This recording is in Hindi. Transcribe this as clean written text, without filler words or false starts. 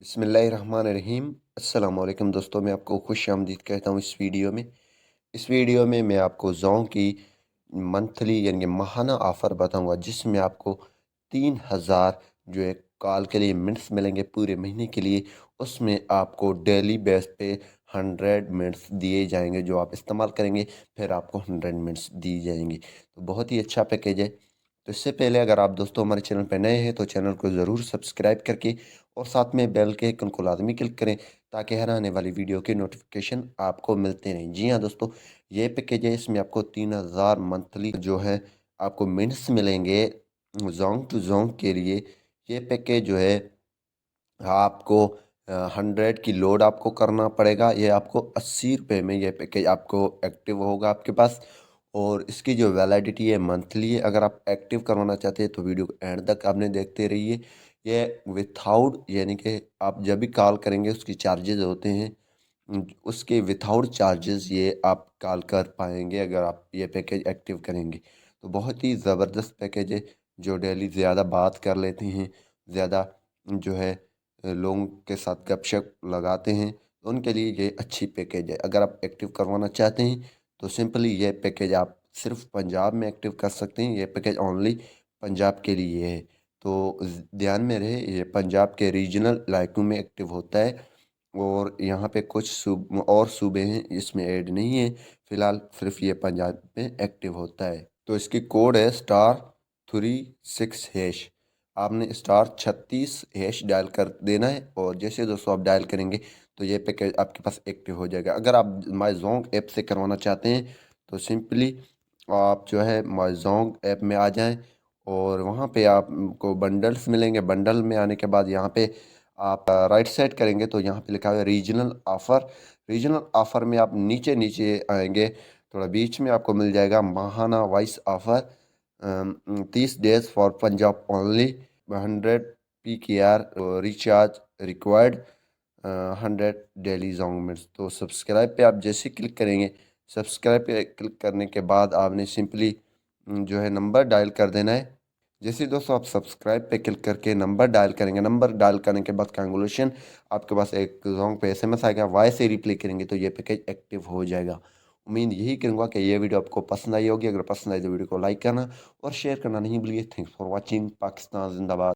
बिस्मिल्लाहिर्रहमानिर्रहीम। अस्सलाम वालेकुम दोस्तों, मैं आपको खुश आमदीद कहता हूँ इस वीडियो में मैं आपको ज़ोंग की मंथली यानी कि माहाना ऑफ़र बताऊंगा, जिसमें आपको 3000 जो है कॉल के लिए मिनट्स मिलेंगे पूरे महीने के लिए। उसमें आपको डेली बेस पे 100 मिनट्स दिए जाएंगे, जो आप इस्तेमाल करेंगे फिर आपको 100 मिनट्स दी जाएंगी। तो बहुत ही अच्छा पैकेज है। तो इससे पहले अगर आप दोस्तों हमारे चैनल पर नए हैं तो चैनल को ज़रूर सब्सक्राइब करके और साथ में बेल के आइकन को लाजमी क्लिक करें, ताकि हर आने वाली वीडियो के नोटिफिकेशन आपको मिलते रहें। जी हाँ दोस्तों, ये पैकेज है, इसमें आपको 3000 मंथली जो है आपको मिनट्स मिलेंगे जोंग टू जोंग के लिए। ये पैकेज जो है आपको 100 की लोड आपको करना पड़ेगा। ये आपको 80 रुपये में ये पैकेज आपको एक्टिव होगा आपके पास। और इसकी जो वैलिडिटी है मंथली है। अगर आप एक्टिव करवाना चाहते हैं तो वीडियो को एंड तक आपने देखते रहिए। ये विथआउट यानी कि आप जब भी कॉल करेंगे उसकी चार्जेस होते हैं, उसके विथआउट चार्जेस ये आप कॉल कर पाएंगे अगर आप ये पैकेज एक्टिव करेंगे। तो बहुत ही ज़बरदस्त पैकेज है। जो डेली ज़्यादा बात कर लेते हैं, ज़्यादा जो है लोगों के साथ गपशप लगाते हैं, तो उनके लिए ये अच्छी पैकेज है। अगर आप एक्टिव करवाना चाहते हैं तो सिंपली ये पैकेज आप सिर्फ पंजाब में एक्टिव कर सकते हैं। ये पैकेज ओनली पंजाब के लिए है। तो ध्यान में रहे, ये पंजाब के रीजनल इलाकों में एक्टिव होता है। और यहाँ पे कुछ और सूबे हैं इसमें ऐड नहीं है। फ़िलहाल सिर्फ ये पंजाब में एक्टिव होता है। तो इसकी कोड है *36#। आपने *36# डायल कर देना है, और जैसे दोस्तों आप डायल करेंगे तो ये पैकेज आपके पास एक्टिव हो जाएगा। अगर आप माई जोंग ऐप से करवाना चाहते हैं तो सिंपली आप जो है माई जोंग ऐप में आ जाएं, और वहाँ पे आपको बंडल्स मिलेंगे। बंडल में आने के बाद यहाँ पे आप राइट साइड करेंगे तो यहाँ पे लिखा हुआ है रीजनल ऑफ़र। रीजनल ऑफ़र में आप नीचे नीचे आएंगे, थोड़ा बीच में आपको मिल जाएगा माहाना voice offer 30 days for Punjab only, 100 PKR recharge required, 100 daily Zong minutes. तो सब्सक्राइब पे आप जैसे क्लिक करेंगे, सब्सक्राइब पे क्लिक करने के बाद आपने सिंपली जो है नंबर डायल कर देना है। जैसे दोस्तों आप सब्सक्राइब पे क्लिक करके नंबर डायल करेंगे, नंबर डायल करने के बाद कैंगुलेशन आपके पास एक जोंग पे एसएमएस आएगा, वाई से रिप्लाई करेंगे तो ये पैकेज एक्टिव हो जाएगा। उम्मीद यही करूँगा कि ये वीडियो आपको पसंद आई होगी। अगर पसंद आई तो वीडियो को लाइक करना और शेयर करना नहीं भूलिए। Thanks for watching. पाकिस्तान जिंदाबाद।